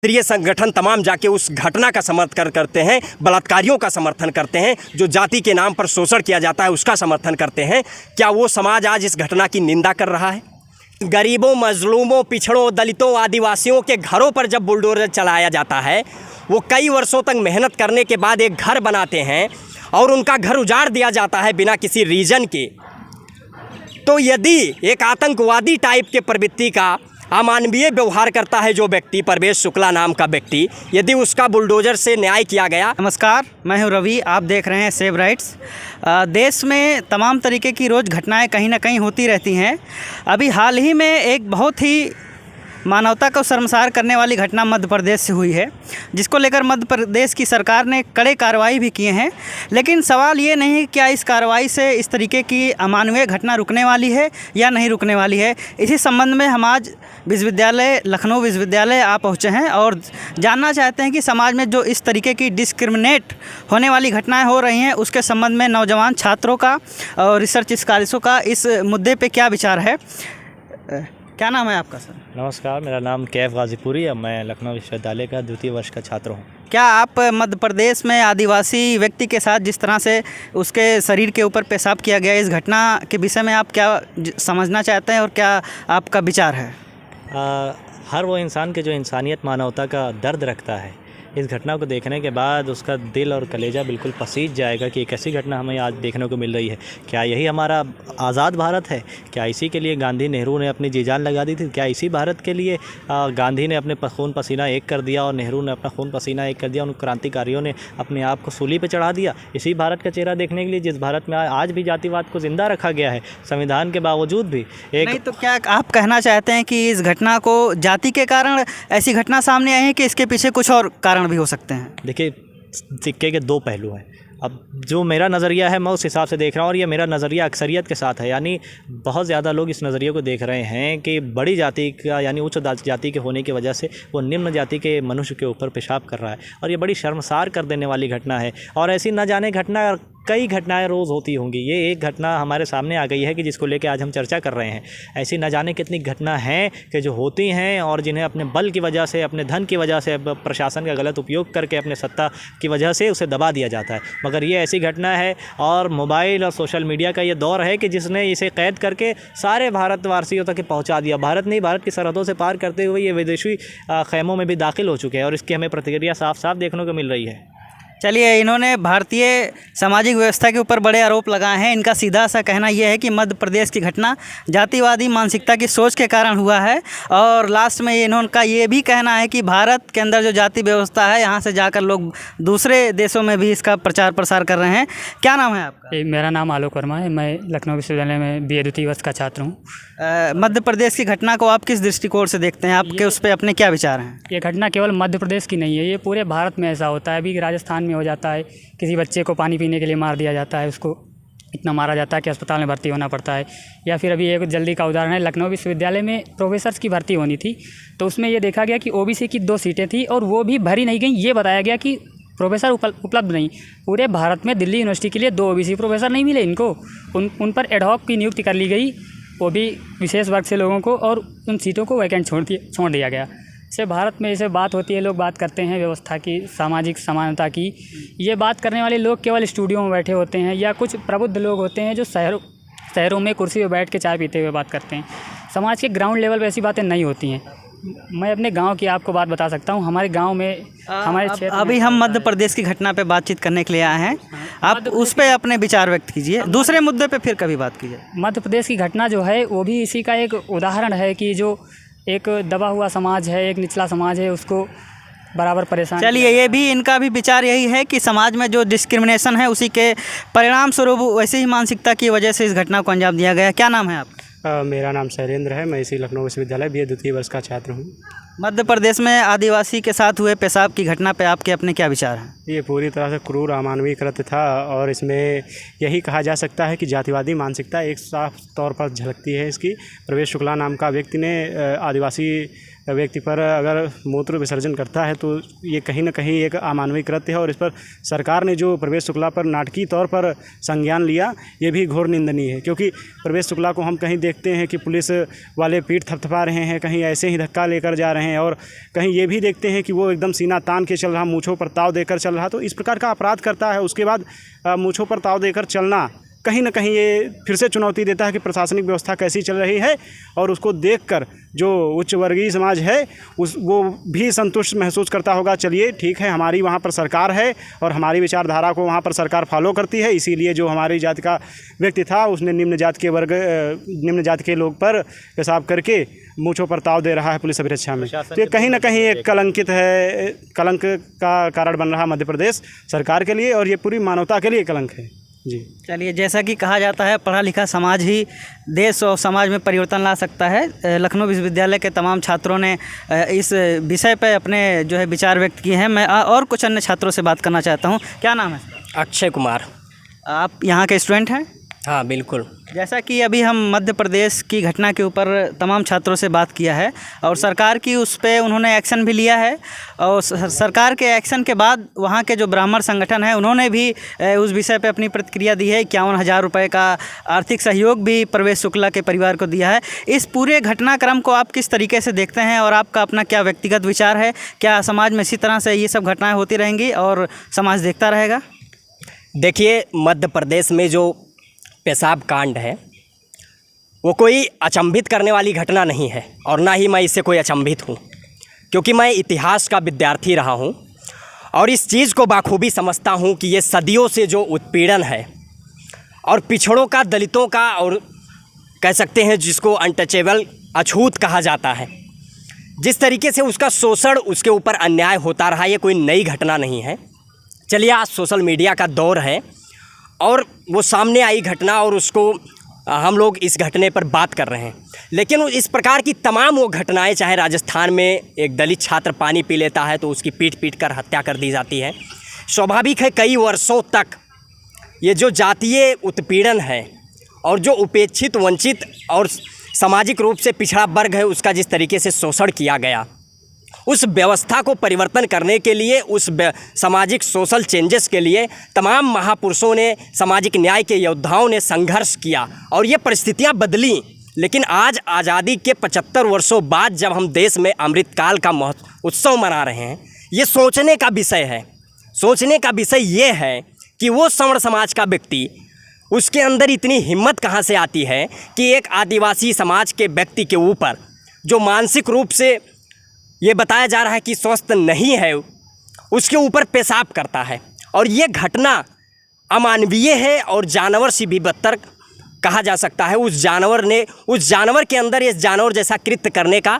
क्षेत्रीय संगठन तमाम जाके उस घटना का समर्थन करते हैं, बलात्कारियों का समर्थन करते हैं, जो जाति के नाम पर शोषण किया जाता है उसका समर्थन करते हैं। क्या वो समाज आज इस घटना की निंदा कर रहा है? गरीबों, मजलूमों, पिछड़ों, दलितों, आदिवासियों के घरों पर जब बुलडोजर चलाया जाता है, वो कई वर्षों तक मेहनत करने के बाद एक घर बनाते हैं और उनका घर उजाड़ दिया जाता है बिना किसी रीज़न के। तो यदि एक आतंकवादी टाइप के प्रवृत्ति का अमानवीय व्यवहार करता है जो व्यक्ति, परवेश शुक्ला नाम का व्यक्ति, यदि उसका बुलडोजर से न्याय किया गया। नमस्कार, मैं हूं रवि, आप देख रहे हैं सेव राइट्स। देश में तमाम तरीके की रोज़ घटनाएं कहीं ना कहीं होती रहती हैं। अभी हाल ही में एक बहुत ही मानवता को शर्मसार करने वाली घटना मध्य प्रदेश से हुई है, जिसको लेकर मध्य प्रदेश की सरकार ने कड़े कार्रवाई भी किए हैं। लेकिन सवाल ये नहीं क्या इस कार्रवाई से इस तरीके की अमानवीय घटना रुकने वाली है या नहीं रुकने वाली है। इसी संबंध में हम आज विश्वविद्यालय, लखनऊ विश्वविद्यालय आ पहुँचे हैं और जानना चाहते हैं कि समाज में जो इस तरीके की डिस्क्रिमिनेट होने वाली घटनाएँ हो रही हैं उसके संबंध में नौजवान छात्रों का और रिसर्च स्कॉलर्सों का इस मुद्दे पर क्या विचार है। क्या नाम है आपका सर? नमस्कार, मेरा नाम कैफ गाजीपुरी है। मैं लखनऊ विश्वविद्यालय का द्वितीय वर्ष का छात्र हूँ। क्या आप मध्य प्रदेश में आदिवासी व्यक्ति के साथ जिस तरह से उसके शरीर के ऊपर पेशाब किया गया, इस घटना के विषय में आप क्या समझना चाहते हैं और क्या आपका विचार है? हर वो इंसान के जो इंसानियत, मानवता का दर्द रखता है, इस घटना को देखने के बाद उसका दिल और कलेजा बिल्कुल पसीज जाएगा कि एक ऐसी घटना हमें आज देखने को मिल रही है। क्या यही हमारा आज़ाद भारत है? क्या इसी के लिए गांधी, नेहरू ने अपनी जी जान लगा दी थी? क्या इसी भारत के लिए गांधी ने अपने खून पसीना एक कर दिया और नेहरू ने अपना खून पसीना एक कर दिया, उन क्रांतिकारियों ने अपने आप को सूली पर चढ़ा दिया? इसी भारत का चेहरा देखने के लिए जिस भारत में आज भी जातिवाद को ज़िंदा रखा गया है संविधान के बावजूद भी नहीं, तो क्या आप कहना चाहते हैं कि इस घटना को जाति के कारण ऐसी घटना सामने आई है कि इसके पीछे कुछ और कारण भी हो सकते हैं? देखिए, सिक्के के दो पहलू हैं। अब जो मेरा नज़रिया है मैं उस हिसाब से देख रहा हूँ और ये मेरा नज़रिया अक्सरियत के साथ है। यानी बहुत ज़्यादा लोग इस नज़रिए को देख रहे हैं कि बड़ी जाति का, यानी उच्च जाति के होने की वजह से वो निम्न जाति के मनुष्य के ऊपर पेशाब कर रहा है और ये बड़ी शर्मसार कर देने वाली घटना है। और ऐसी न जाने घटना, कई घटनाएं रोज़ होती होंगी। ये एक घटना हमारे सामने आ गई है कि जिसको लेकर आज हम चर्चा कर रहे हैं। ऐसी न जाने कितनी घटना हैं कि जो होती हैं और जिन्हें अपने बल की वजह से, अपने धन की वजह से, प्रशासन का गलत उपयोग करके, अपने सत्ता की वजह से उसे दबा दिया जाता है। मगर ये ऐसी घटना है और मोबाइल और सोशल मीडिया का ये दौर है कि जिसने इसे कैद करके सारे भारतवासियों तक पहुँचा दिया। भारत नहीं, भारत की सरहदों से पार करते हुए ये विदेशी खेमों में भी दाखिल हो चुके हैं और इसकी हमें प्रतिक्रिया साफ साफ देखने को मिल रही है। चलिए, इन्होंने भारतीय सामाजिक व्यवस्था के ऊपर बड़े आरोप लगाए हैं। इनका सीधा सा कहना यह है कि मध्य प्रदेश की घटना जातिवादी मानसिकता की सोच के कारण हुआ है और लास्ट में इन्होंने ये भी कहना है कि भारत के अंदर जो जाति व्यवस्था है, यहाँ से जाकर लोग दूसरे देशों में भी इसका प्रचार प्रसार कर रहे हैं। क्या नाम है आपका? मेरा नाम आलोक वर्मा है। मैं लखनऊ विश्वविद्यालय में BA द्वितीय वर्ष का छात्र हूँ। मध्य प्रदेश की घटना को आप किस दृष्टिकोण से देखते हैं? आपके उस पर अपने क्या विचार हैं? ये घटना केवल मध्य प्रदेश की नहीं है, ये पूरे भारत में ऐसा होता है। अभी राजस्थान में हो जाता है, किसी बच्चे को पानी पीने के लिए मार दिया जाता है, उसको इतना मारा जाता है कि अस्पताल में भर्ती होना पड़ता है। या फिर अभी एक जल्दी का उदाहरण है, लखनऊ विश्वविद्यालय में प्रोफेसर्स की भर्ती होनी थी, तो उसमें ये देखा गया कि OBC की 2 सीटें थी और वो भी भरी नहीं गई। ये बताया गया कि प्रोफेसर उपलब्ध नहीं। पूरे भारत में दिल्ली यूनिवर्सिटी के लिए 2 OBC प्रोफेसर नहीं मिले इनको। उन पर एडहॉक की नियुक्ति कर ली गई, वो भी विशेष वर्ग से लोगों को, और उन सीटों को वैकेंट छोड़ दिया गया। से भारत में ऐसे बात होती है, लोग बात करते हैं व्यवस्था की, सामाजिक समानता की। ये बात करने वाले लोग केवल स्टूडियो में बैठे होते हैं या कुछ प्रबुद्ध लोग होते हैं जो शहरों में कुर्सी पर बैठ के चाय पीते हुए बात करते हैं। समाज के ग्राउंड लेवल पर ऐसी बातें नहीं होती हैं। मैं अपने गांव की आपको बात बता सकता हूं। हमारे गांव में, हमारे क्षेत्र में, अभी हम मध्य प्रदेश की घटना पे बातचीत करने के लिए आए हैं। आप उस पर अपने विचार व्यक्त कीजिए, दूसरे मुद्दे पे फिर कभी बात कीजिए। मध्य प्रदेश की घटना जो है वो भी इसी का एक उदाहरण है कि जो एक दबा हुआ समाज है, एक निचला समाज है, उसको बराबर परेशान। चलिए, ये भी इनका भी विचार यही है कि समाज में जो डिस्क्रिमिनेशन है उसी के परिणाम स्वरूप वैसे ही मानसिकता की वजह से इस घटना को अंजाम दिया गया। क्या नाम है आपका? मेरा नाम शैलेंद्र है। मैं इसी लखनऊ विश्वविद्यालय BA द्वितीय वर्ष का छात्र हूँ। मध्य प्रदेश में आदिवासी के साथ हुए पेशाब की घटना पे आपके अपने क्या विचार हैं? ये पूरी तरह से क्रूर अमानवीय कृत्य था और इसमें यही कहा जा सकता है कि जातिवादी मानसिकता एक साफ तौर पर झलकती है इसकी। परवेश शुक्ला नाम का व्यक्ति ने आदिवासी व्यक्ति पर अगर मूत्र विसर्जन करता है तो ये कहीं ना कहीं एक अमानवीय कृत्य है और इस पर सरकार ने जो प्रवेश शुक्ला पर नाटकीय तौर पर संज्ञान लिया ये भी घोर निंदनीय है। क्योंकि प्रवेश शुक्ला को हम कहीं देखते हैं कि पुलिस वाले पीठ थपथपा रहे हैं, कहीं ऐसे ही धक्का लेकर जा रहे हैं और कहीं ये भी देखते हैं कि वो एकदम सीना तान के चल रहा, मूँछों पर ताव देकर चल रहा। तो इस प्रकार का अपराध करता है, उसके बाद मूँछों पर ताव देकर चलना कहीं ना कहीं ये फिर से चुनौती देता है कि प्रशासनिक व्यवस्था कैसी चल रही है। और उसको देखकर जो उच्च वर्गीय समाज है वो भी संतुष्ट महसूस करता होगा, चलिए ठीक है, हमारी वहाँ पर सरकार है और हमारी विचारधारा को वहाँ पर सरकार फॉलो करती है, इसीलिए जो हमारी जाति का व्यक्ति था उसने निम्न जाति के लोग पर पेशाब करके मूँछों पर ताव दे रहा है पुलिस अभिरक्षा में। तो ये कहीं ना कहीं एक कलंक का कारण बन रहा मध्य प्रदेश सरकार के लिए और ये पूरी मानवता के लिए कलंक है जी। चलिए, जैसा कि कहा जाता है पढ़ा लिखा समाज ही देश और समाज में परिवर्तन ला सकता है। लखनऊ विश्वविद्यालय के तमाम छात्रों ने इस विषय पर अपने जो है विचार व्यक्त किए हैं। मैं और कुछ अन्य छात्रों से बात करना चाहता हूँ। क्या नाम है? अक्षय कुमार। आप यहाँ के स्टूडेंट हैं? हाँ बिल्कुल। जैसा कि अभी हम मध्य प्रदेश की घटना के ऊपर तमाम छात्रों से बात किया है और सरकार की उस पर उन्होंने एक्शन भी लिया है और सरकार के एक्शन के बाद वहाँ के जो ब्राह्मण संगठन है उन्होंने भी उस विषय पे अपनी प्रतिक्रिया दी है। 51,000 रुपये का आर्थिक सहयोग भी प्रवेश शुक्ला के परिवार को दिया है। इस पूरे घटनाक्रम को आप किस तरीके से देखते हैं और आपका अपना क्या व्यक्तिगत विचार है? क्या समाज में इसी तरह से ये सब घटनाएँ होती रहेंगी और समाज देखता रहेगा? देखिए, मध्य प्रदेश में जो पेशाब कांड है वो कोई अचंभित करने वाली घटना नहीं है और ना ही मैं इससे कोई अचंभित हूँ, क्योंकि मैं इतिहास का विद्यार्थी रहा हूँ और इस चीज़ को बाखूबी समझता हूँ कि ये सदियों से जो उत्पीड़न है और पिछड़ों का, दलितों का, और कह सकते हैं जिसको अनटचेबल, अछूत कहा जाता है, जिस तरीके से उसका शोषण, उसके ऊपर अन्याय होता रहा, ये कोई नई घटना नहीं है। चलिए, आज सोशल मीडिया का दौर है और वो सामने आई घटना और उसको हम लोग इस घटने पर बात कर रहे हैं, लेकिन इस प्रकार की तमाम वो घटनाएं, चाहे राजस्थान में एक दलित छात्र पानी पी लेता है तो उसकी पीट कर हत्या कर दी जाती है। स्वाभाविक है, कई वर्षों तक ये जो जातीय उत्पीड़न है और जो उपेक्षित, वंचित और सामाजिक रूप से पिछड़ा वर्ग है उसका जिस तरीके से शोषण किया गया, उस व्यवस्था को परिवर्तन करने के लिए, उस सामाजिक सोशल चेंजेस के लिए तमाम महापुरुषों ने, सामाजिक न्याय के योद्धाओं ने संघर्ष किया और ये परिस्थितियां बदली। लेकिन आज आज़ादी के 75 वर्षों बाद जब हम देश में अमृतकाल का उत्सव मना रहे हैं, ये सोचने का विषय है। सोचने का विषय ये है कि वो सवर्ण समाज का व्यक्ति, उसके अंदर इतनी हिम्मत कहाँ से आती है कि एक आदिवासी समाज के व्यक्ति के ऊपर, जो मानसिक रूप से ये बताया जा रहा है कि स्वस्थ नहीं है, उसके ऊपर पेशाब करता है। और ये घटना अमानवीय है और जानवर से भी बदतर कहा जा सकता है। उस जानवर के अंदर इस जानवर जैसा कृत्य करने का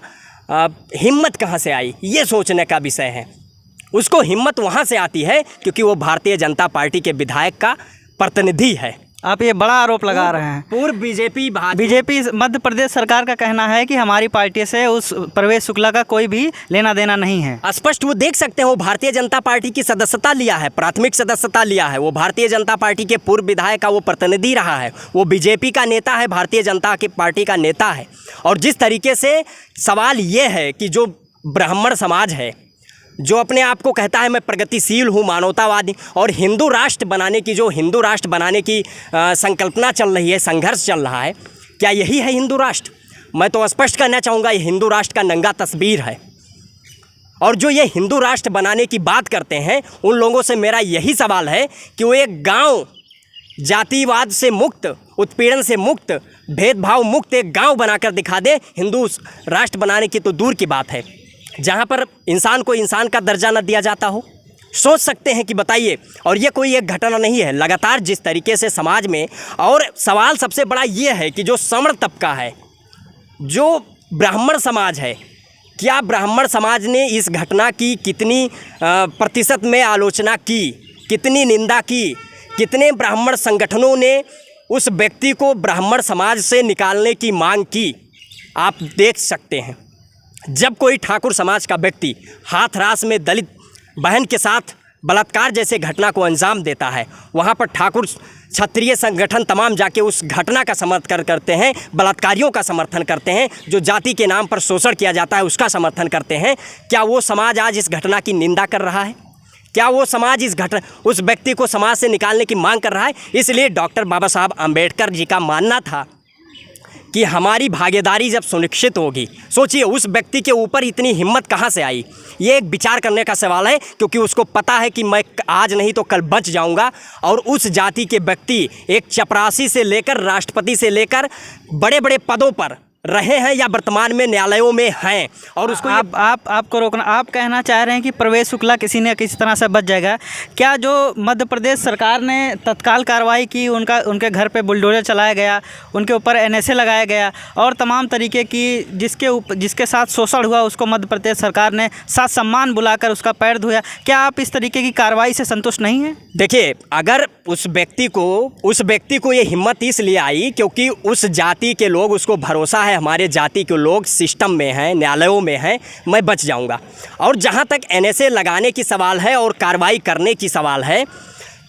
हिम्मत कहाँ से आई, ये सोचने का विषय है। उसको हिम्मत वहाँ से आती है क्योंकि वो भारतीय जनता पार्टी के विधायक का प्रतिनिधि है। आप ये बड़ा आरोप लगा रहे हैं। पूर्व बीजेपी मध्य प्रदेश सरकार का कहना है कि हमारी पार्टी से उस प्रवेश शुक्ला का कोई भी लेना देना नहीं है। स्पष्ट वो देख सकते हैं, वो भारतीय जनता पार्टी की सदस्यता लिया है, प्राथमिक सदस्यता लिया है, वो भारतीय जनता पार्टी के पूर्व विधायक का वो प्रतिनिधि रहा है, वो बीजेपी का नेता है, भारतीय जनता की पार्टी का नेता है। और जिस तरीके से सवाल ये है कि जो ब्राह्मण समाज है, जो अपने आप को कहता है मैं प्रगतिशील हूँ, मानवतावादी, और हिंदू राष्ट्र बनाने की संकल्पना चल रही है, संघर्ष चल रहा है, क्या यही है हिंदू राष्ट्र? मैं तो स्पष्ट करना चाहूँगा, ये हिंदू राष्ट्र का नंगा तस्वीर है। और जो ये हिंदू राष्ट्र बनाने की बात करते हैं, उन लोगों से मेरा यही सवाल है कि वो एक गाँव, जातिवाद से मुक्त, उत्पीड़न से मुक्त, भेदभाव मुक्त एक गाँव बनाकर दिखा दे। हिंदू राष्ट्र बनाने की तो दूर की बात है, जहाँ पर इंसान को इंसान का दर्जा न दिया जाता हो। सोच सकते हैं कि बताइए। और ये कोई एक घटना नहीं है, लगातार जिस तरीके से समाज में, और सवाल सबसे बड़ा ये है कि जो सवर्ण तबका है, जो ब्राह्मण समाज है, क्या ब्राह्मण समाज ने इस घटना की कितनी प्रतिशत में आलोचना की, कितनी निंदा की, कितने ब्राह्मण संगठनों ने उस व्यक्ति को ब्राह्मण समाज से निकालने की मांग की? आप देख सकते हैं, जब कोई ठाकुर समाज का व्यक्ति हाथरास में दलित बहन के साथ बलात्कार जैसे घटना को अंजाम देता है, वहाँ पर ठाकुर क्षत्रिय संगठन तमाम जाके उस घटना का समर्थन करते हैं, बलात्कारियों का समर्थन करते हैं, जो जाति के नाम पर शोषण किया जाता है उसका समर्थन करते हैं। क्या वो समाज आज इस घटना की निंदा कर रहा है? क्या वो समाज उस व्यक्ति को समाज से निकालने की मांग कर रहा है? इसलिए डॉक्टर बाबा साहब आम्बेडकर जी का मानना था कि हमारी भागीदारी जब सुनिश्चित होगी, सोचिए उस व्यक्ति के ऊपर इतनी हिम्मत कहाँ से आई। ये एक विचार करने का सवाल है, क्योंकि उसको पता है कि मैं आज नहीं तो कल बच जाऊंगा। और उस जाति के व्यक्ति एक चपरासी से लेकर राष्ट्रपति से लेकर बड़े बड़े पदों पर रहे हैं या वर्तमान में न्यायालयों में हैं। और उसको आपको रोकना, आप कहना चाह रहे हैं कि प्रवेश शुक्ला किसी न किसी तरह से बच जाएगा। क्या जो मध्य प्रदेश सरकार ने तत्काल कार्रवाई की, उनके घर पे बुलडोजर चलाया गया, उनके ऊपर NSA लगाया गया और तमाम तरीके की जिसके साथ शोषण हुआ उसको मध्य प्रदेश सरकार ने साथ सम्मान बुलाकर उसका पैर धोया, क्या आप इस तरीके की कार्रवाई से संतुष्ट नहीं हैं? देखिए, अगर उस व्यक्ति को ये हिम्मत इसलिए आई क्योंकि उस जाति के लोग, उसको भरोसा है हमारे जाति के लोग सिस्टम में हैं, न्यायालयों में हैं, मैं बच जाऊंगा। और जहां तक NSA लगाने की सवाल है और कार्रवाई करने की सवाल है,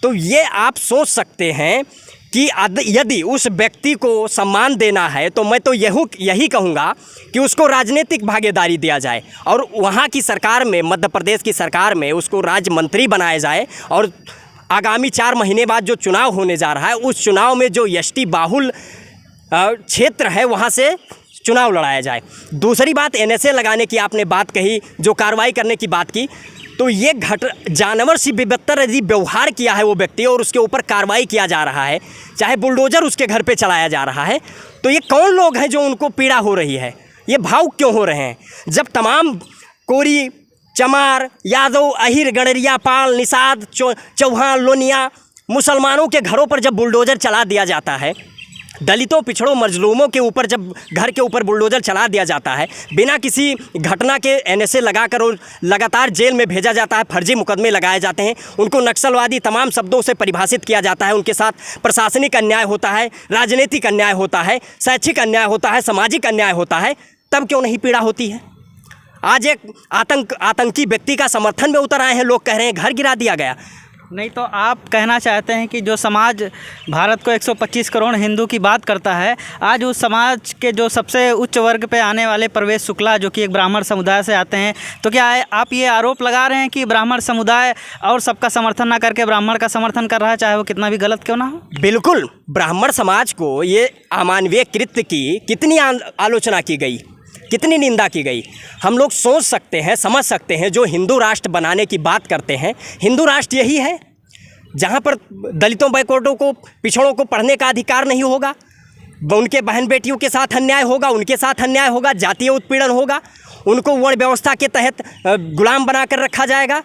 तो ये आप सोच सकते हैं कि यदि उस व्यक्ति को सम्मान देना है तो मैं तो यही कहूँगा कि उसको राजनीतिक भागीदारी दिया जाए और वहाँ की सरकार में, मध्य प्रदेश की सरकार में उसको राज्य मंत्री बनाया जाए। और आगामी 4 महीने बाद जो चुनाव होने जा रहा है, उस चुनाव में जो ST बाहुल क्षेत्र है वहाँ से चुनाव लड़ाया जाए। दूसरी बात, NSA लगाने की आपने बात कही, जो कार्रवाई करने की बात की, तो ये जानवर से बेबत्तर यदि व्यवहार किया है वो व्यक्ति और उसके ऊपर कार्रवाई किया जा रहा है, चाहे बुलडोजर उसके घर पे चलाया जा रहा है, तो ये कौन लोग हैं जो उनको पीड़ा हो रही है? ये भावुक क्यों हो रहे हैं? जब तमाम कोरी, चमार, यादव, अहिर, गणरिया, पाल, निषाद, चौहान, लोनिया, मुसलमानों के घरों पर जब बुलडोजर चला दिया जाता है, दलितों, पिछड़ों, मजलूमों के ऊपर जब घर के ऊपर बुलडोजर चला दिया जाता है, बिना किसी घटना के NSA लगाकर और लगातार जेल में भेजा जाता है, फर्जी मुकदमे लगाए जाते हैं, उनको नक्सलवादी तमाम शब्दों से परिभाषित किया जाता है, उनके साथ प्रशासनिक अन्याय होता है, राजनीतिक अन्याय होता है, शैक्षिक अन्याय होता है, सामाजिक अन्याय होता है, तब क्यों नहीं पीड़ा होती है? आज एक आतंकी व्यक्ति का समर्थन में उतर आए हैं लोग, कह रहे हैं घर गिरा दिया गया। नहीं तो आप कहना चाहते हैं कि जो समाज भारत को 125 करोड़ हिंदू की बात करता है, आज उस समाज के जो सबसे उच्च वर्ग पे आने वाले प्रवेश शुक्ला, जो कि एक ब्राह्मण समुदाय से आते हैं, तो क्या आप ये आरोप लगा रहे हैं कि ब्राह्मण समुदाय और सबका समर्थन ना करके ब्राह्मण का समर्थन कर रहा है, चाहे वो कितना भी गलत क्यों ना हो? बिल्कुल, ब्राह्मण समाज को ये अमानवीय कृत्य की कितनी आलोचना की गई, कितनी निंदा की गई। हम लोग सोच सकते हैं, समझ सकते हैं, जो हिंदू राष्ट्र बनाने की बात करते हैं, हिंदू राष्ट्र यही है जहाँ पर दलितों, बैकवर्डों को, पिछड़ों को पढ़ने का अधिकार नहीं होगा, उनके बहन बेटियों के साथ अन्याय होगा, उनके साथ अन्याय होगा, जातीय उत्पीड़न होगा, उनको वर्ण व्यवस्था के तहत गुलाम बनाकर रखा जाएगा।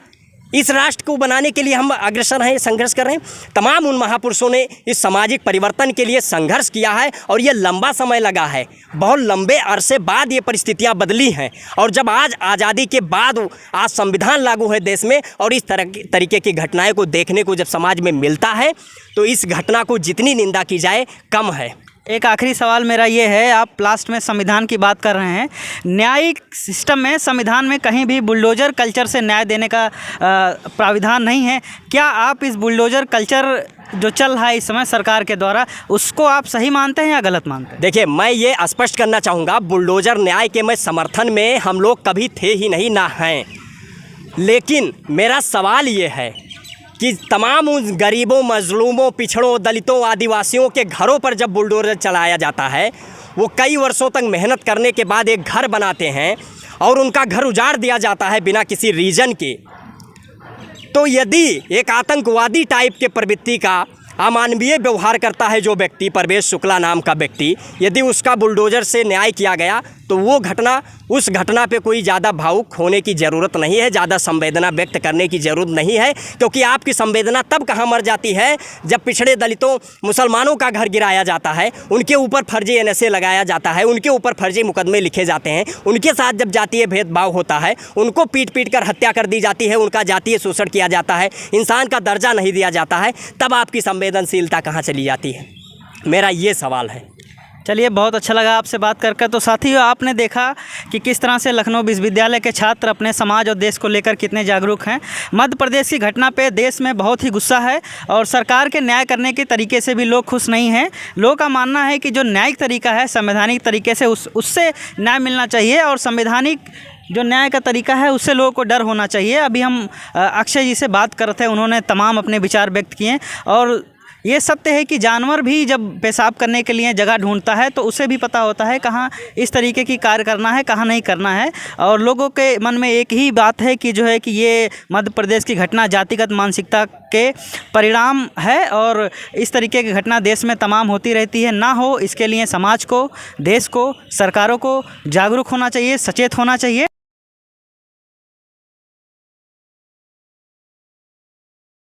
इस राष्ट्र को बनाने के लिए हम अग्रसर हैं, संघर्ष कर रहे हैं। तमाम उन महापुरुषों ने इस सामाजिक परिवर्तन के लिए संघर्ष किया है और ये लंबा समय लगा है, बहुत लंबे अरसे बाद ये परिस्थितियां बदली हैं। और जब आज आज़ादी के बाद आज संविधान लागू है देश में और इस तरीके की घटनाएं को देखने को जब समाज में मिलता है, तो इस घटना को जितनी निंदा की जाए कम है। एक आखिरी सवाल मेरा ये है, आप लास्ट में संविधान की बात कर रहे हैं, न्यायिक सिस्टम में, संविधान में कहीं भी बुलडोजर कल्चर से न्याय देने का प्राविधान नहीं है। क्या आप इस बुलडोजर कल्चर जो चल रहा है इस समय सरकार के द्वारा, उसको आप सही मानते हैं या गलत मानते हैं? देखिए, मैं ये स्पष्ट करना चाहूँगा, बुलडोजर न्याय के मैं समर्थन में हम लोग कभी थे ही नहीं, ना हैं। लेकिन मेरा सवाल ये है कि तमाम उन गरीबों, मजलूमों, पिछड़ों, दलितों, आदिवासियों के घरों पर जब बुलडोजर चलाया जाता है, वो कई वर्षों तक मेहनत करने के बाद एक घर बनाते हैं और उनका घर उजाड़ दिया जाता है बिना किसी रीजन के। तो यदि एक आतंकवादी टाइप के प्रवृत्ति का अमानवीय व्यवहार करता है जो व्यक्ति, प्रवेश शुक्ला नाम का व्यक्ति, यदि उसका बुलडोजर से न्याय किया गया, तो वो घटना, उस घटना पे कोई ज़्यादा भावुक होने की ज़रूरत नहीं है, ज़्यादा संवेदना व्यक्त करने की ज़रूरत नहीं है, क्योंकि आपकी संवेदना तब कहाँ मर जाती है जब पिछड़े दलितों, मुसलमानों का घर गिराया जाता है, उनके ऊपर फर्जी NSA लगाया जाता है, उनके ऊपर फर्जी मुकदमे लिखे जाते हैं, उनके साथ जब जातीय भेदभाव होता है, उनको पीट कर हत्या कर दी जाती है, उनका जातीय शोषण किया जाता है, इंसान का दर्जा नहीं दिया जाता है, तब आपकी संवेदनशीलता कहाँ चली जाती है? मेरा ये सवाल है। चलिए, बहुत अच्छा लगा आपसे बात कर। तो साथियों, आपने देखा कि किस तरह से लखनऊ विश्वविद्यालय के छात्र अपने समाज और देश को लेकर कितने जागरूक हैं। मध्य प्रदेश की घटना पे देश में बहुत ही गुस्सा है और सरकार के न्याय करने के तरीके से भी लोग खुश नहीं हैं। लोगों का मानना है कि जो न्यायिक तरीका है, संवैधानिक तरीके से उससे न्याय मिलना चाहिए और संवैधानिक जो न्याय का तरीका है उससे लोगों को डर होना चाहिए। अभी हम अक्षय जी से बात कर रहे थे, उन्होंने तमाम अपने विचार व्यक्त किए और ये सत्य है कि जानवर भी जब पेशाब करने के लिए जगह ढूंढता है तो उसे भी पता होता है कहाँ इस तरीके की कार्य करना है, कहाँ नहीं करना है। और लोगों के मन में एक ही बात है कि जो है कि ये मध्य प्रदेश की घटना जातिगत मानसिकता के परिणाम है और इस तरीके की घटना देश में तमाम होती रहती है। ना हो इसके लिए समाज को, देश को, सरकारों को जागरूक होना चाहिए, सचेत होना चाहिए।